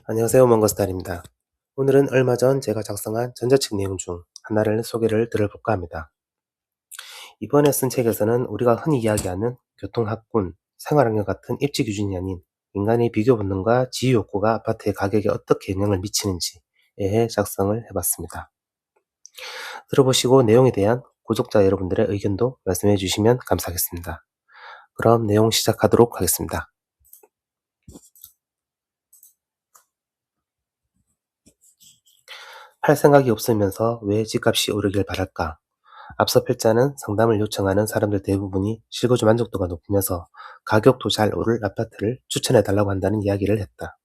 안녕하세요. 먼거스타일입니다. 오늘은 얼마 전 제가 작성한 전자책 내용 중 하나를 소개를 들어볼까 합니다. 이번에 쓴 책에서는 우리가 흔히 이야기하는 교통학군, 생활환경 같은 입지 기준이 아닌 인간의 비교 본능과 지위 욕구가 아파트의 가격에 어떻게 영향을 미치는지에 대해 작성을 해봤습니다. 들어보시고 내용에 대한 구독자 여러분들의 의견도 말씀해 주시면 감사하겠습니다. 그럼 내용 시작하도록 하겠습니다. 팔 생각이 없으면서 왜 집값이 오르길 바랄까? 앞서 필자는 상담을 요청하는 사람들 대부분이 실거주 만족도가 높으면서 가격도 잘 오를 아파트를 추천해 달라고 한다는 이야기를 했다.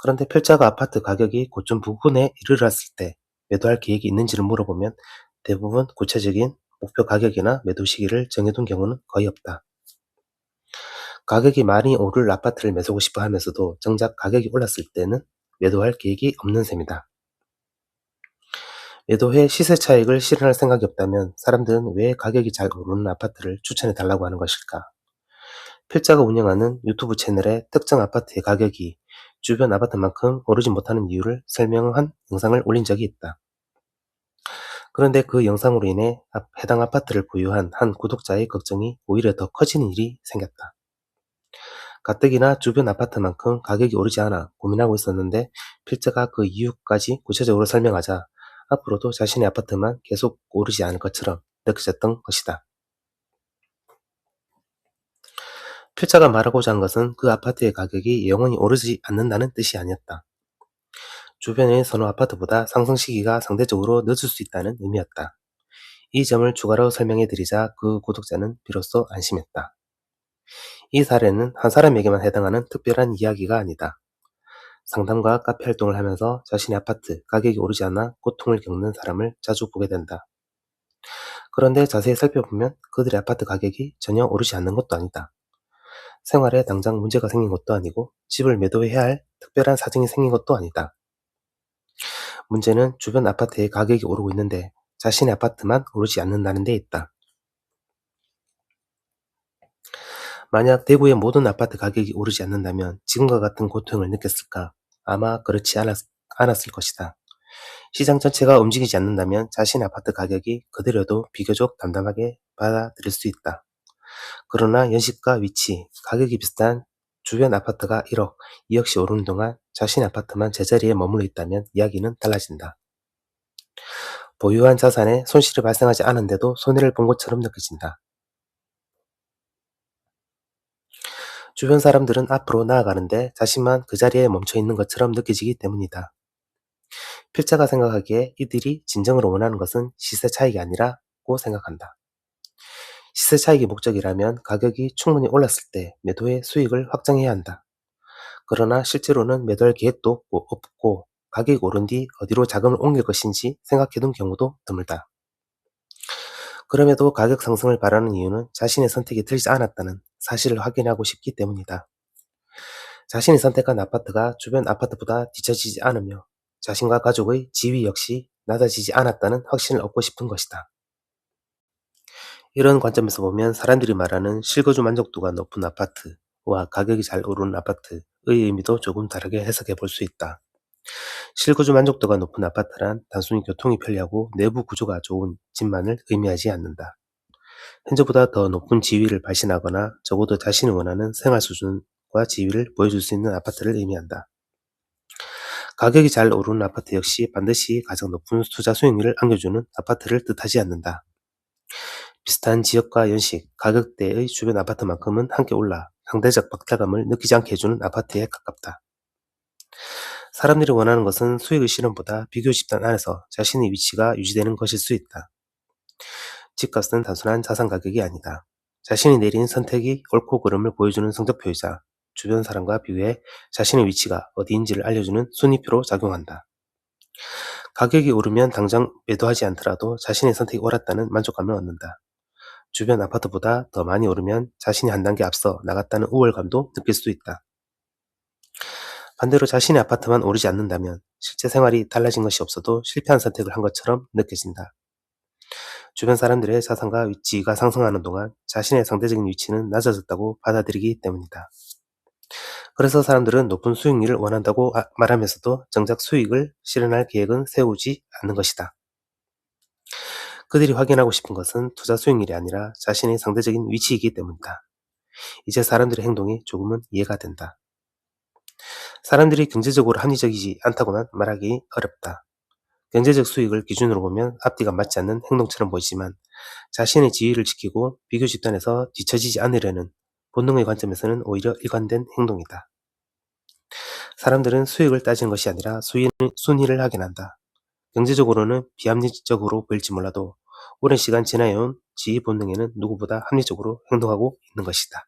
그런데 필자가 아파트 가격이 고점 부근에 이르렀을 때 매도할 계획이 있는지를 물어보면 대부분 구체적인 목표 가격이나 매도 시기를 정해둔 경우는 거의 없다. 가격이 많이 오를 아파트를 매수하고 싶어 하면서도 정작 가격이 올랐을 때는 매도할 계획이 없는 셈이다. 매도해 시세 차익을 실현할 생각이 없다면 사람들은 왜 가격이 잘 오르는 아파트를 추천해 달라고 하는 것일까? 필자가 운영하는 유튜브 채널에 특정 아파트의 가격이 주변 아파트만큼 오르지 못하는 이유를 설명한 영상을 올린 적이 있다. 그런데 그 영상으로 인해 해당 아파트를 보유한 한 구독자의 걱정이 오히려 더 커지는 일이 생겼다. 가뜩이나 주변 아파트만큼 가격이 오르지 않아 고민하고 있었는데 필자가 그 이유까지 구체적으로 설명하자 앞으로도 자신의 아파트만 계속 오르지 않을 것처럼 느껴졌던 것이다. 필자가 말하고자 한 것은 그 아파트의 가격이 영원히 오르지 않는다는 뜻이 아니었다. 주변의 선호 아파트보다 상승 시기가 상대적으로 늦을 수 있다는 의미였다. 이 점을 추가로 설명해 드리자 그 구독자는 비로소 안심했다. 이 사례는 한 사람에게만 해당하는 특별한 이야기가 아니다. 상담과 카페 활동을 하면서 자신의 아파트 가격이 오르지 않아 고통을 겪는 사람을 자주 보게 된다. 그런데 자세히 살펴보면 그들의 아파트 가격이 전혀 오르지 않는 것도 아니다. 생활에 당장 문제가 생긴 것도 아니고 집을 매도해야 할 특별한 사정이 생긴 것도 아니다. 문제는 주변 아파트의 가격이 오르고 있는데 자신의 아파트만 오르지 않는다는 데 있다. 만약 대구의 모든 아파트 가격이 오르지 않는다면 지금과 같은 고통을 느꼈을까? 아마 그렇지 않았을 것이다. 시장 전체가 움직이지 않는다면 자신의 아파트 가격이 그대로도 비교적 담담하게 받아들일 수 있다. 그러나 연식과 위치, 가격이 비슷한 주변 아파트가 1억, 2억씩 오르는 동안 자신의 아파트만 제자리에 머물러 있다면 이야기는 달라진다. 보유한 자산에 손실이 발생하지 않은데도 손해를 본 것처럼 느껴진다. 주변 사람들은 앞으로 나아가는데 자신만 그 자리에 멈춰 있는 것처럼 느껴지기 때문이다. 필자가 생각하기에 이들이 진정으로 원하는 것은 시세 차익이 아니라고 생각한다. 시세 차익이 목적이라면 가격이 충분히 올랐을 때 매도의 수익을 확정해야 한다. 그러나 실제로는 매도할 계획도 없고 가격이 오른 뒤 어디로 자금을 옮길 것인지 생각해둔 경우도 드물다. 그럼에도 가격 상승을 바라는 이유는 자신의 선택이 틀리지 않았다는 사실을 확인하고 싶기 때문이다. 자신이 선택한 아파트가 주변 아파트보다 뒤처지지 않으며 자신과 가족의 지위 역시 낮아지지 않았다는 확신을 얻고 싶은 것이다. 이런 관점에서 보면 사람들이 말하는 실거주 만족도가 높은 아파트와 가격이 잘 오르는 아파트의 의미도 조금 다르게 해석해 볼 수 있다. 실거주 만족도가 높은 아파트란 단순히 교통이 편리하고 내부 구조가 좋은 집만을 의미하지 않는다. 현재보다 더 높은 지위를 발신하거나 적어도 자신이 원하는 생활 수준과 지위를 보여줄 수 있는 아파트를 의미한다. 가격이 잘 오르는 아파트 역시 반드시 가장 높은 투자 수익률을 안겨주는 아파트를 뜻하지 않는다. 비슷한 지역과 연식, 가격대의 주변 아파트만큼은 함께 올라 상대적 박탈감을 느끼지 않게 해주는 아파트에 가깝다. 사람들이 원하는 것은 수익의 실현보다 비교 집단 안에서 자신의 위치가 유지되는 것일 수 있다. 집값은 단순한 자산 가격이 아니다. 자신이 내린 선택이 옳고 그름을 보여주는 성적표이자 주변 사람과 비교해 자신의 위치가 어디인지를 알려주는 순위표로 작용한다. 가격이 오르면 당장 매도하지 않더라도 자신의 선택이 옳았다는 만족감을 얻는다. 주변 아파트보다 더 많이 오르면 자신이 한 단계 앞서 나갔다는 우월감도 느낄 수 있다. 반대로 자신의 아파트만 오르지 않는다면 실제 생활이 달라진 것이 없어도 실패한 선택을 한 것처럼 느껴진다. 주변 사람들의 자산과 위치가 상승하는 동안 자신의 상대적인 위치는 낮아졌다고 받아들이기 때문이다. 그래서 사람들은 높은 수익률을 원한다고 말하면서도 정작 수익을 실현할 계획은 세우지 않는 것이다. 그들이 확인하고 싶은 것은 투자 수익률이 아니라 자신의 상대적인 위치이기 때문이다. 이제 사람들의 행동이 조금은 이해가 된다. 사람들이 경제적으로 합리적이지 않다고는 말하기 어렵다. 경제적 수익을 기준으로 보면 앞뒤가 맞지 않는 행동처럼 보이지만 자신의 지위를 지키고 비교 집단에서 뒤처지지 않으려는 본능의 관점에서는 오히려 일관된 행동이다. 사람들은 수익을 따지는 것이 아니라 순위를 확인한다. 경제적으로는 비합리적으로 보일지 몰라도 오랜 시간 지나해온 지위 본능에는 누구보다 합리적으로 행동하고 있는 것이다.